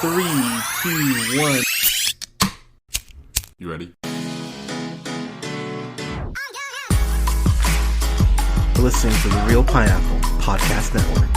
Three, two, one. You ready? You're listening to the Real Pineapple Podcast Network.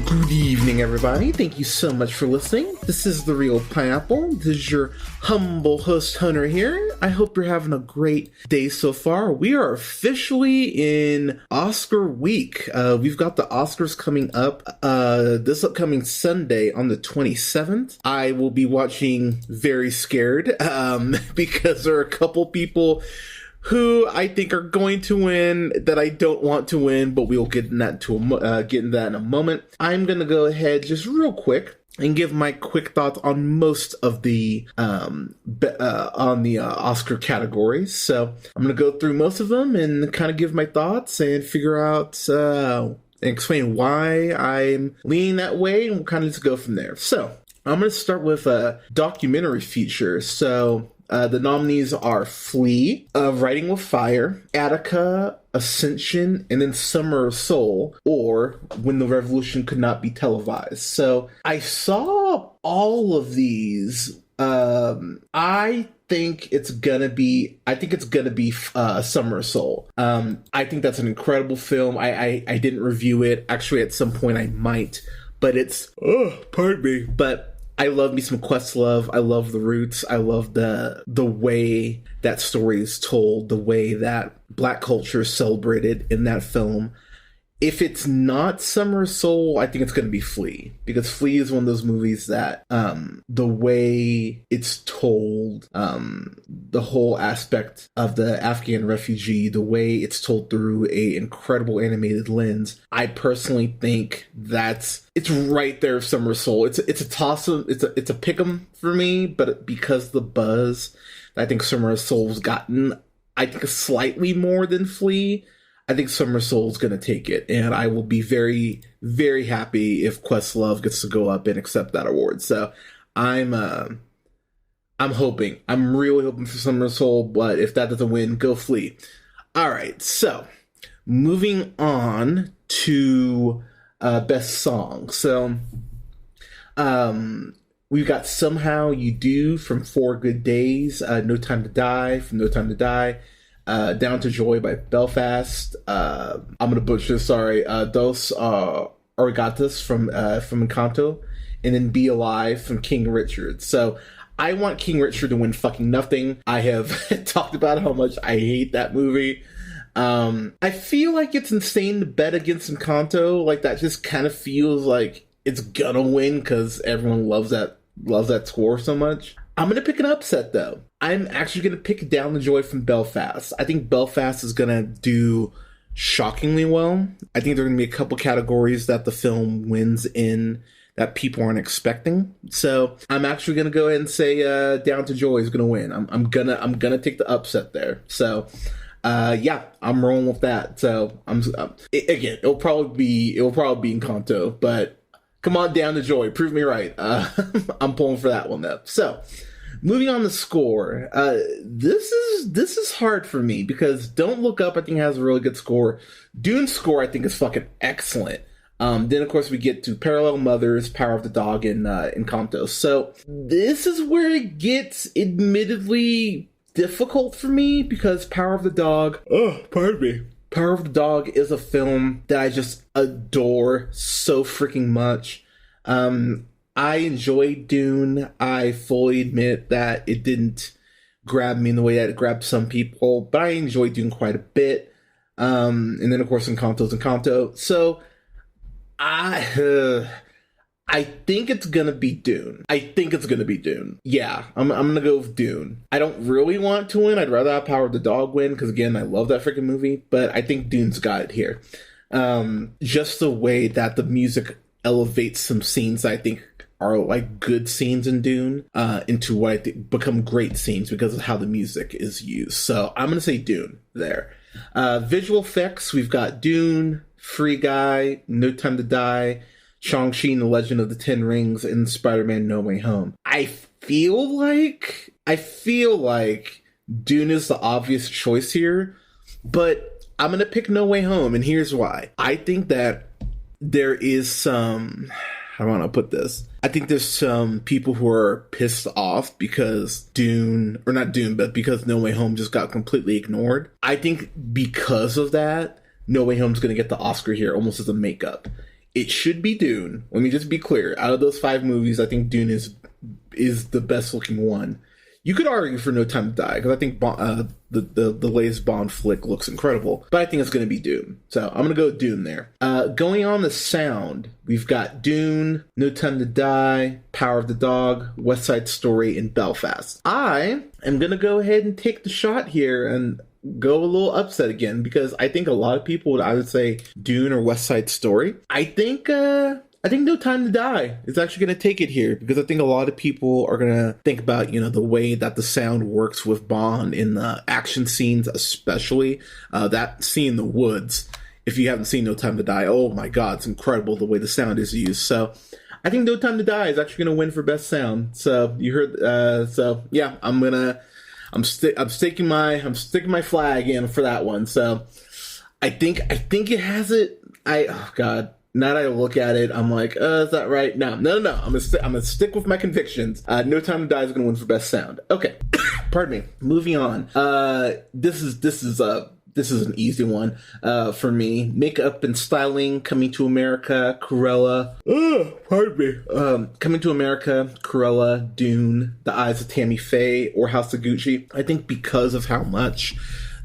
Good evening, everybody. Thank you so much for listening. This is The Real Pineapple. This is your humble host, Hunter, here. I hope you're having a great day so far. We are officially in Oscar week. We've got the Oscars coming up this upcoming Sunday on the 27th. I will be watching very scared because there are a couple people who I think are going to win that I don't want to win, but we'll get into that in a moment. I'm going to go ahead just real quick and give my quick thoughts on most of the Oscar categories. So I'm going to go through most of them and kind of give my thoughts and figure out and explain why I'm leaning that way, and we'll kind of just go from there. So I'm going to start with a documentary feature. So the nominees are Flee, Writing with Fire, Attica, Ascension, and then Summer of Soul, or When the Revolution Could Not Be Televised. So I saw all of these. I think it's gonna be Summer of Soul. I think that's an incredible film. I didn't review it. Actually, at some point I might, but pardon me. But I love me some Questlove. I love the roots. I love the way that story is told, the way that Black culture is celebrated in that film. If it's not Summer of Soul, I think it's going to be Flee, because Flee is one of those movies that the way it's told, the whole aspect of the Afghan refugee, the way it's told through a incredible animated lens, I personally think it's right there with Summer of Soul. It's a toss-up, it's a pick-em for me, but because the buzz I think Summer of Soul's gotten, I think slightly more than Flee, I think Summer of Soul's going to take it, and I will be very, very happy if Questlove gets to go up and accept that award. So I'm really hoping for Summer of Soul, but if that doesn't win, go Flee. All right, so moving on to Best Song. So we've got Somehow You Do from 4 Good Days, No Time to Die from No Time to Die, Down to Joy by Belfast. I'm gonna butcher this, sorry. Dos Arigatas from Encanto, and then Be Alive from King Richard. So I want King Richard to win fucking nothing. I have talked about how much I hate that movie. I feel like it's insane to bet against Encanto. Like, that just kind of feels like it's gonna win because everyone loves that score so much. I'm going to pick an upset, though. I'm actually going to pick Down the Joy from Belfast. I think Belfast is going to do shockingly well. I think there are going to be a couple categories that the film wins in that people aren't expecting. So I'm actually going to go ahead and say Down to Joy is going to win. I'm gonna take the upset there. So yeah, I'm rolling with that. So it'll probably be Encanto, but come on, Down to Joy, prove me right. I'm pulling for that one though. So moving on to score, this is hard for me because Don't Look Up I think has a really good score. Dune's score I think is fucking excellent. Then of course we get to Parallel Mothers, Power of the Dog, and Encanto. So this is where it gets admittedly difficult for me because Power of the Dog, Power of the Dog is a film that I just adore so freaking much. I enjoyed Dune. I fully admit that it didn't grab me in the way that it grabbed some people, but I enjoyed Dune quite a bit. And then of course Encanto's Encanto. So I think it's gonna be Dune. Yeah, I'm gonna go with Dune. I don't really want to win. I'd rather have Power of the Dog win because again, I love that freaking movie. But I think Dune's got it here. Just the way that the music elevates some scenes that I think are like good scenes in Dune into what I think become great scenes because of how the music is used. So I'm gonna say Dune there. Visual effects, we've got Dune, Free Guy, No Time to Die, Shang-Chi and the Legend of the Ten Rings, and Spider-Man No Way Home. I feel like I feel like Dune is the obvious choice here, but I'm gonna pick No Way Home, and here's why. I think that there is some, how do I want to put this? I think there's some people who are pissed off because Dune, or not Dune, but because No Way Home just got completely ignored. I think because of that, No Way Home's going to get the Oscar here almost as a makeup. It should be Dune. Let me just be clear. Out of those 5 movies, I think Dune is the best looking one. You could argue for No Time to Die, because I think the latest Bond flick looks incredible. But I think it's going to be Dune. So I'm going to go with Dune there. Going on the sound, we've got Dune, No Time to Die, Power of the Dog, West Side Story, and Belfast. I am going to go ahead and take the shot here and go a little upset again, because I think a lot of people would either say Dune or West Side Story. I think No Time to Die is actually going to take it here, because I think a lot of people are going to think about, the way that the sound works with Bond in the action scenes, especially that scene in the woods. If you haven't seen No Time to Die, oh my God, it's incredible the way the sound is used. So I think No Time to Die is actually going to win for best sound. So you heard, so yeah, I'm sticking my flag in for that one. So I think it has it. Oh God. Now that I look at it, I'm like, is that right? No. I'm gonna stick with my convictions. No Time to Die is gonna win for best sound. Okay, pardon me. Moving on. This is an easy one for me. Makeup and styling, Coming to America, Cruella. Pardon me. Coming to America, Cruella, Dune, The Eyes of Tammy Faye, or House of Gucci. I think because of how much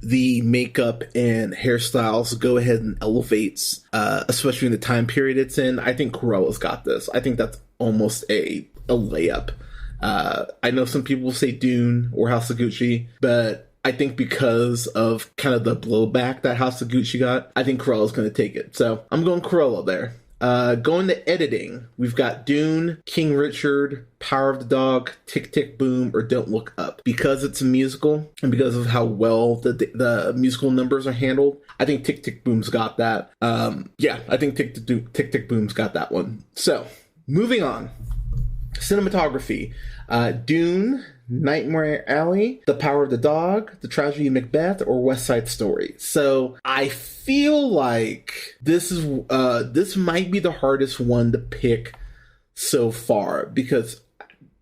the makeup and hairstyles go ahead and elevates, especially in the time period it's in, I think Cruella's got this. I think that's almost a layup. I know some people say Dune or House of Gucci, but I think because of kind of the blowback that House of Gucci got, I think Cruella's going to take it. So I'm going Cruella there. Going to editing, we've got Dune, King Richard, Power of the Dog, Tick Tick Boom, or Don't Look Up. Because it's a musical, and because of how well the musical numbers are handled, I think Tick Tick Boom's got that. I think Tick Tick Boom's got that one. So, moving on. Cinematography. Dune, Nightmare Alley, The Power of the Dog, The Tragedy of Macbeth, or West Side Story. So I feel like this might be the hardest one to pick so far, because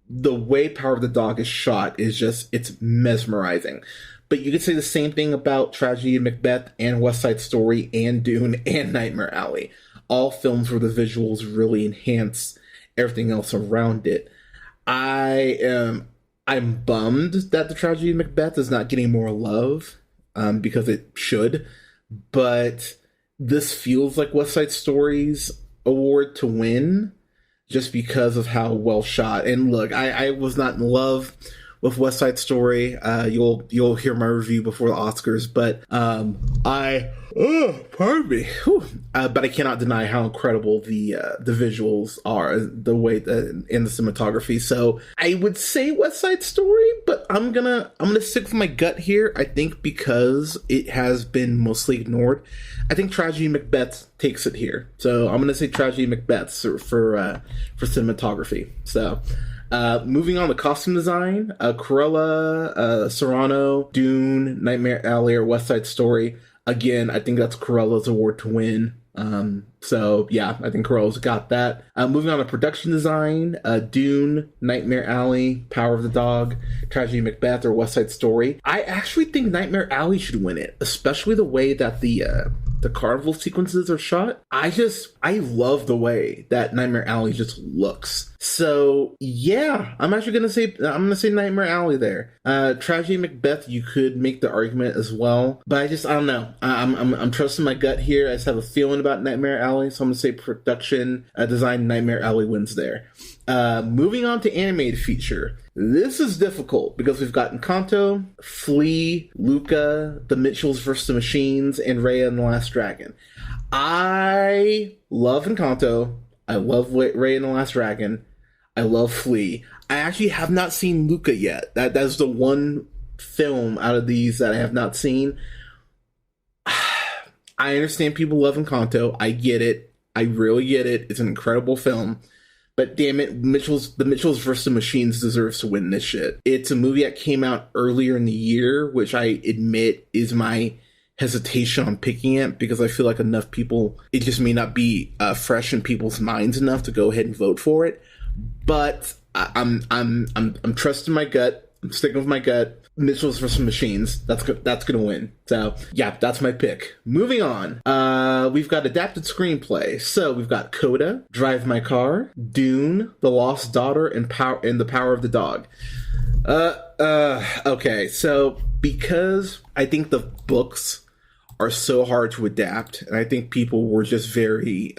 the way Power of the Dog is shot is it's mesmerizing. But you could say the same thing about Tragedy of Macbeth and West Side Story and Dune and Nightmare Alley. All films where the visuals really enhance everything else around it. I'm bummed that The Tragedy of Macbeth is not getting more love, because it should, but this feels like West Side Story's award to win, just because of how well shot. And look, I was not in love with West Side Story. You'll hear my review before the Oscars, but pardon me. But I cannot deny how incredible the visuals are, the way in the cinematography. So I would say West Side Story, but I'm gonna stick with my gut here. I think because it has been mostly ignored, I think Tragedy of Macbeth takes it here. So I'm gonna say Tragedy of Macbeth for cinematography. So. Moving on to costume design, Cruella, Serrano, Dune, Nightmare Alley, or West Side Story. Again, I think that's Cruella's award to win. So yeah, I think Cruella's got that. Moving on to production design, Dune, Nightmare Alley, Power of the Dog, Tragedy of Macbeth, or West Side Story. I actually think Nightmare Alley should win it, especially the way that the carnival sequences are shot. I love the way that Nightmare Alley just looks. So yeah, I'm gonna say Nightmare Alley there. Tragedy of Macbeth, you could make the argument as well, but I don't know. I'm trusting my gut here. I just have a feeling about Nightmare Alley, so I'm gonna say production design, Nightmare Alley wins there. Moving on to animated feature. This is difficult because we've got Encanto, Flea, Luca, The Mitchells vs. the Machines, and Raya and the Last Dragon. I love Encanto. I love Raya and the Last Dragon. I love Flea. I actually have not seen Luca yet. That's the one film out of these that I have not seen. I understand people love Encanto. I get it. I really get it. It's an incredible film. But damn it, the Mitchells versus the Machines deserves to win this shit. It's a movie that came out earlier in the year, which I admit is my hesitation on picking it because I feel like enough people, it just may not be fresh in people's minds enough to go ahead and vote for it. But I'm trusting my gut. I'm sticking with my gut. Mitchells vs. Machines. That's gonna win. So yeah, that's my pick. Moving on. We've got adapted screenplay. So we've got Coda, Drive My Car, Dune, The Lost Daughter, and The Power of the Dog. Okay. So because I think the books are so hard to adapt, and I think people were just very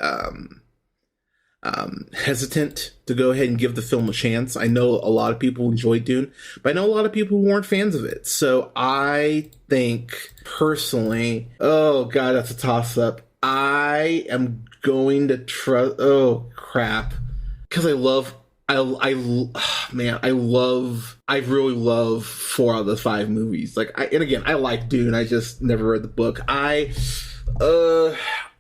hesitant to go ahead and give the film a chance. I know a lot of people enjoyed Dune, but I know a lot of people who weren't fans of it. So I think personally, oh god, that's a toss up. I am going to trust. Oh crap, because I really love 4 out of the 5 movies. And again, I like Dune. I just never read the book.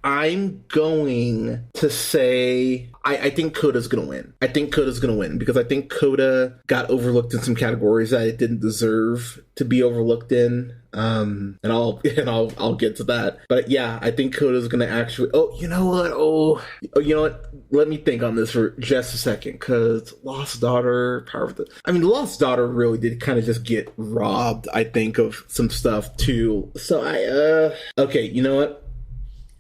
I'm going to say I think Coda's going to win. I think Coda's going to win because I think Coda got overlooked in some categories that it didn't deserve to be overlooked in. And I'll get to that. But yeah, I think Coda's going to actually. Oh, you know what? You know what? Let me think on this for just a second, because Lost Daughter, The Lost Daughter really did kind of just get robbed, I think, of some stuff too. So okay, you know what?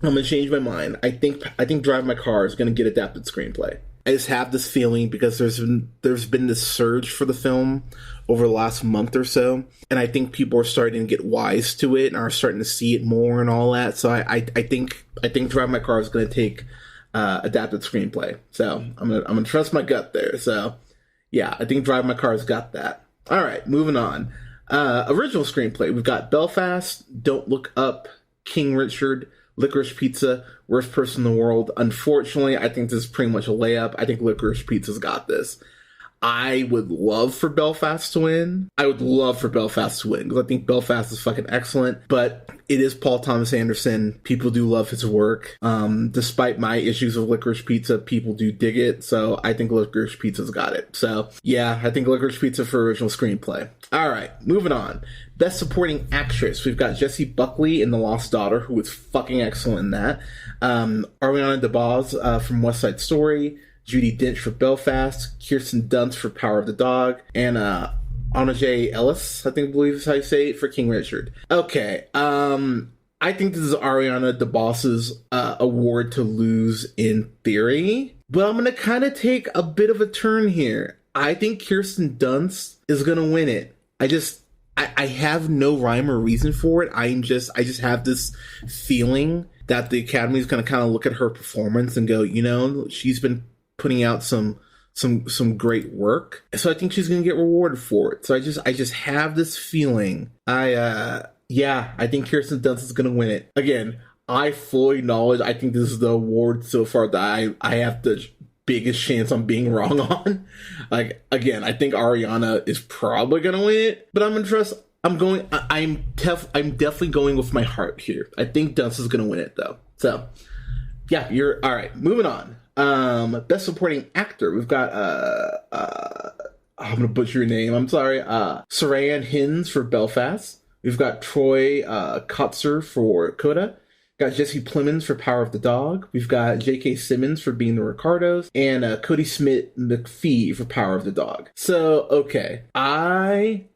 I'm gonna change my mind. I think Drive My Car is gonna get adapted screenplay. I just have this feeling because there's been this surge for the film over the last month or so, and I think people are starting to get wise to it and are starting to see it more and all that. So I think Drive My Car is gonna take adapted screenplay. So I'm gonna trust my gut there. So yeah, I think Drive My Car's got that. All right, moving on. Original screenplay. We've got Belfast, Don't Look Up, King Richard, Licorice Pizza, Worst Person in the World. Unfortunately, I think this is pretty much a layup. I think Licorice Pizza's got this. I would love for Belfast to win. Because I think Belfast is fucking excellent. But it is Paul Thomas Anderson. People do love his work. Despite my issues with Licorice Pizza, people do dig it. So I think Licorice Pizza's got it. So yeah, I think Licorice Pizza for original screenplay. All right, moving on. Best Supporting Actress. We've got Jessie Buckley in The Lost Daughter, who was fucking excellent in that. Ariana DeBose from West Side Story. Judi Dench for Belfast, Kirsten Dunst for Power of the Dog, and Anna J. Ellis, I believe is how you say it, for King Richard. Okay, I think this is Ariana DeBose's award to lose in theory, but I'm going to kind of take a bit of a turn here. I think Kirsten Dunst is going to win it. I have no rhyme or reason for it. I just have this feeling that the Academy is going to kind of look at her performance and go, you know, she's been putting out some great work, so I think she's gonna get rewarded for it. So I just have this feeling. I think Kirsten Dunst is gonna win it. Again, I fully acknowledge I think this is the award so far that I have the biggest chance on being wrong on. Like, again, I think Ariana is probably gonna win it, but I'm definitely going with my heart here. I think Dunst is gonna win it though. So yeah, you're all right. Moving on. Best Supporting Actor. We've got I'm gonna butcher your name. I'm sorry. Sarayan Hinds for Belfast. We've got Troy Kotsur for Coda. Got Jesse Plemons for Power of the Dog. We've got J.K. Simmons for Being the Ricardos, and Cody Smith McPhee for Power of the Dog. So okay, I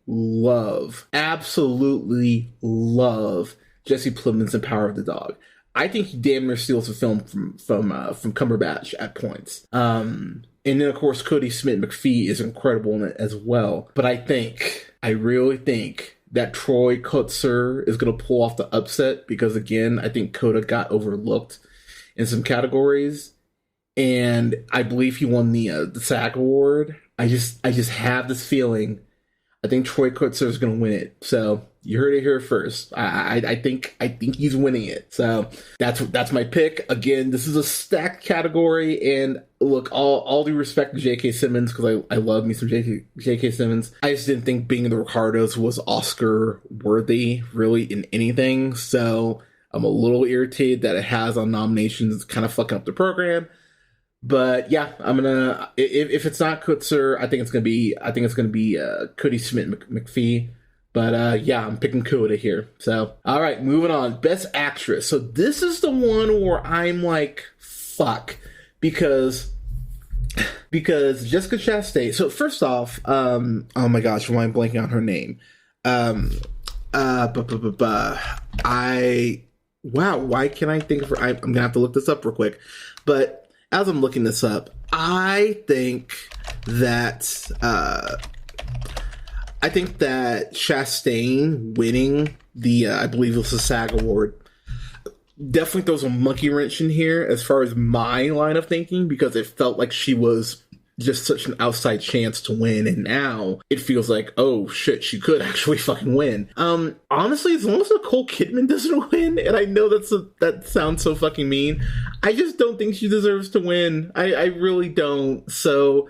absolutely love Jesse Plemons in Power of the Dog. I think he damn near steals the film from Cumberbatch at points. And then, of course, Cody Smith McPhee is incredible in it as well. But I really think that Troy Kotsur is going to pull off the upset because, again, I think Coda got overlooked in some categories. And I believe he won the SAG award. I just have this feeling. I think Troy Kotsur is going to win it. So you heard it here first. I think he's winning it. So that's my pick. Again, this is a stacked category, and look, all due respect to J.K. Simmons, because I love me some J.K. Simmons. I just didn't think Being the Ricardos was Oscar worthy, really, in anything. So I'm a little irritated that it has on nominations. It's kind of fucking up the program. But yeah, I'm gonna if it's not Kutzer, I think it's gonna be Cody Smith McPhee. But yeah, I'm picking Coda here. So all right, moving on. Best Actress. So this is the one where I'm like, fuck, because Jessica Chastain. So first off, oh my gosh, why am I blanking on her name? I wow, why can't I think of her? I'm gonna have to look this up real quick. But as I'm looking this up, I think that Chastain winning the I believe it was the SAG award definitely throws a monkey wrench in here as far as my line of thinking, because it felt like she was just such an outside chance to win, and now it feels like, oh shit, she could actually fucking win. Honestly, as long as Nicole Kidman doesn't win, and I know that sounds so fucking mean, I just don't think she deserves to win. I really don't. So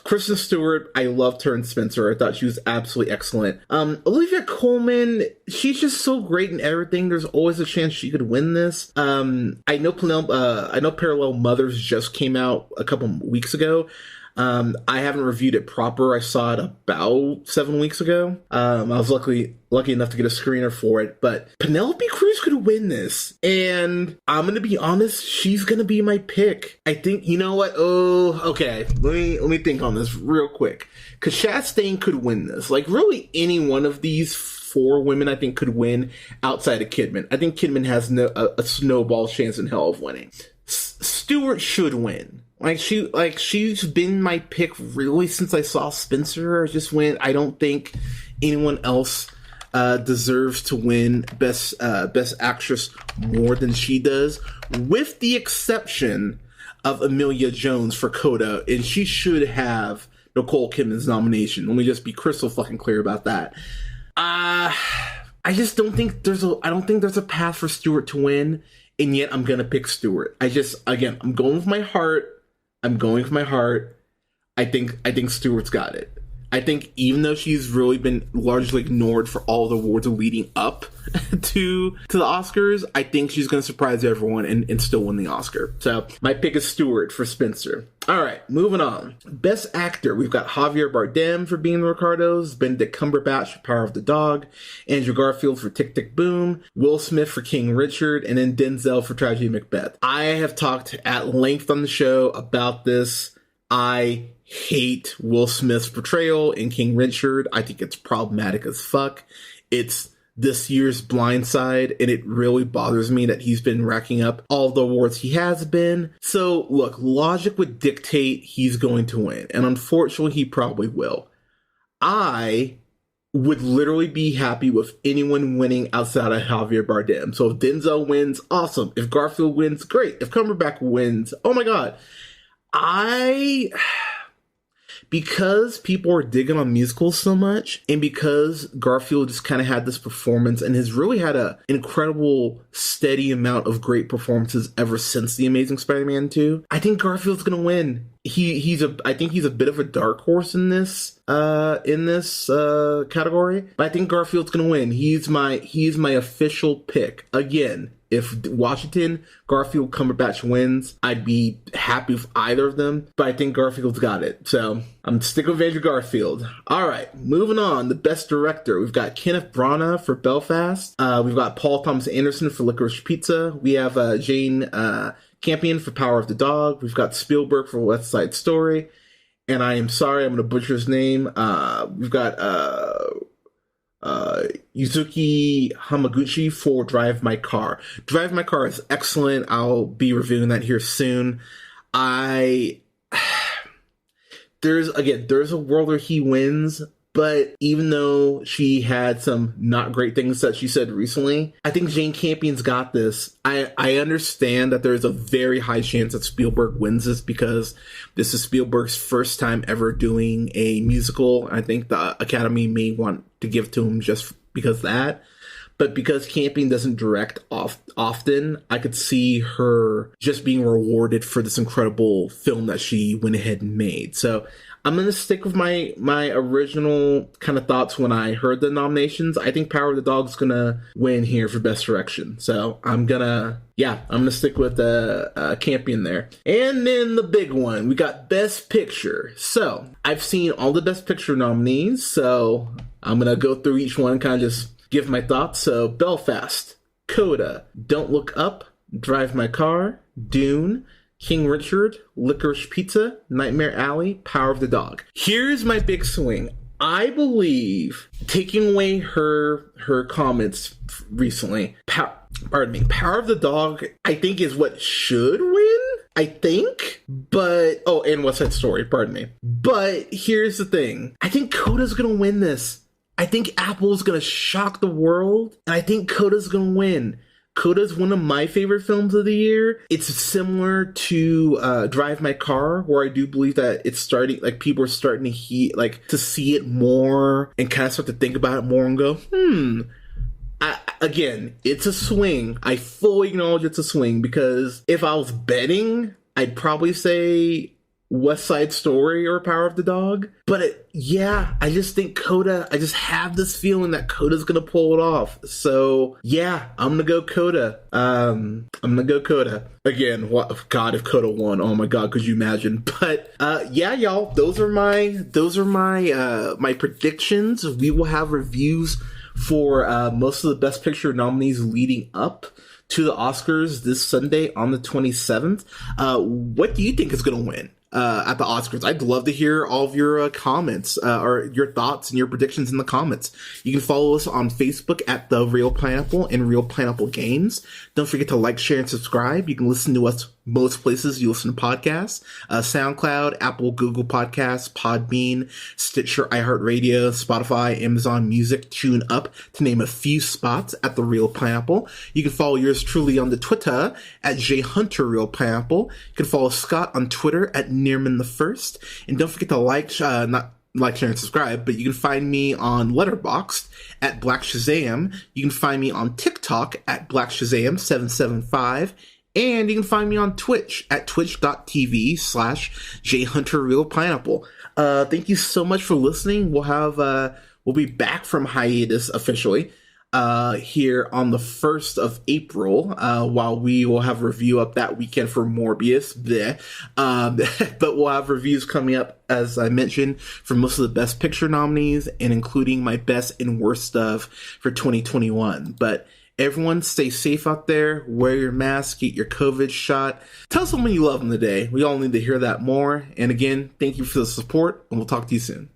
Kristen Stewart, I loved her in Spencer. I thought she was absolutely excellent. Olivia Colman, she's just so great in everything. There's always a chance she could win this. I know Parallel Mothers just came out a couple weeks ago. I haven't reviewed it proper. I saw it about 7 weeks ago. I was lucky enough to get a screener for it, but Penelope Cruz could win this. And I'm going to be honest, she's going to be my pick. I think, you know what? Oh, okay. Let me think on this real quick. Cause Chastain could win this. Like really any one of these 4 women I think could win outside of Kidman. I think Kidman has a snowball chance in hell of winning. Stewart should win. She's been my pick really since I saw Spencer. I don't think anyone else deserves to win best actress more than she does, with the exception of Emilia Jones for Coda, and she should have Nicole Kidman's nomination. Let me just be crystal fucking clear about that. I just don't think there's a path for Stewart to win, and yet I'm gonna pick Stewart. I'm going with my heart. I think Stewart's got it. I think even though she's really been largely ignored for all the awards leading up to the Oscars, I think she's going to surprise everyone and still win the Oscar. So my pick is Stewart for Spencer. All right, moving on. Best Actor. We've got Javier Bardem for Being the Ricardos, Benedict Cumberbatch for Power of the Dog, Andrew Garfield for Tick, Tick, Boom, Will Smith for King Richard, and then Denzel for Tragedy of Macbeth. I have talked at length on the show about this. I hate Will Smith's portrayal in King Richard. I think it's problematic as fuck. It's this year's Blind Side, and it really bothers me that he's been racking up all the awards he has been. So, look, logic would dictate he's going to win, and unfortunately, he probably will. I would literally be happy with anyone winning outside of Javier Bardem. So if Denzel wins, awesome. If Garfield wins, great. If Cumberbatch wins, oh my god. Because people are digging on musicals so much, and because Garfield just kind of had this performance and has really had an incredible steady amount of great performances ever since The Amazing Spider-Man 2, I think Garfield's gonna win. I think he's a bit of a dark horse in this category, but I think Garfield's gonna win. He's my official pick. Again, if Washington, Garfield, Cumberbatch wins, I'd be happy with either of them, but I think Garfield's got it. So I'm sticking with Andrew Garfield. All right, moving on. The Best Director. We've got Kenneth Branagh for Belfast. We've got Paul Thomas Anderson for Licorice Pizza. We have Jane Campion for Power of the Dog. We've got Spielberg for West Side Story. And I am sorry, I'm going to butcher his name. We've got Yuzuki Hamaguchi for Drive My Car. Drive My Car is excellent. I'll be reviewing that here soon. There's a world where he wins, but even though she had some not great things that she said recently, I think Jane Campion's got this. I understand that there's a very high chance that Spielberg wins this because this is Spielberg's first time ever doing a musical. I think the Academy may want to give to him just because of that. But because Campion doesn't direct often, I could see her just being rewarded for this incredible film that she went ahead and made. So I'm going to stick with my original kind of thoughts when I heard the nominations. I think Power of the Dog's going to win here for Best Direction. So I'm going to stick with Campion there. And then the big one, we got Best Picture. So I've seen all the Best Picture nominees, so I'm going to go through each one, kind of just give my thoughts. So Belfast, Coda, Don't Look Up, Drive My Car, Dune, King Richard, Licorice Pizza, Nightmare Alley, Power of the Dog. Here's my big swing. I believe, taking away her comments recently, Power of the Dog, I think, is what should win. I think, but and West Side Story, pardon me. But here's the thing. I think Coda's gonna win this. I think Apple's gonna shock the world, and I think Coda's gonna win. Coda's one of my favorite films of the year. It's similar to Drive My Car, where I do believe that it's starting, like, people are starting to see it more and kind of start to think about it more and go, again, it's a swing. I fully acknowledge it's a swing, because if I was betting, I'd probably say West Side Story or Power of the Dog. But I just think Coda, I just have this feeling that Coda's gonna pull it off. So yeah, I'm gonna go Coda. Again, God, if Coda won, oh my God, could you imagine? But y'all, those are my predictions. We will have reviews for most of the Best Picture nominees leading up to the Oscars this Sunday on the 27th. What do you think is going to win at the Oscars? I'd love to hear all of your comments or your thoughts and your predictions in the comments. You can follow us on Facebook at The Real Pineapple and Real Pineapple Games. Don't forget to like, share, and subscribe. You can listen to us most places you listen to podcasts: SoundCloud, Apple, Google Podcasts, Podbean, Stitcher, iHeartRadio, Spotify, Amazon Music, TuneUp, to name a few spots at The Real Pineapple. You can follow yours truly on the Twitter at JHunterRealPineapple. You can follow Scott on Twitter at Nearman1st. And don't forget to not like, share, and subscribe, but you can find me on Letterboxd at Black Shazam. You can find me on TikTok at Black Shazam775. And you can find me on Twitch at twitch.tv/JHunterRealPineapple. Thank you so much for listening. We'll be back from hiatus officially here on the 1st of April, while we will have a review up that weekend for Morbius. But we'll have reviews coming up, as I mentioned, for most of the Best Picture nominees, and including my best and worst stuff for 2021. But everyone, stay safe out there. Wear your mask. Get your COVID shot. Tell someone you love them today. We all need to hear that more. And again, thank you for the support, and we'll talk to you soon.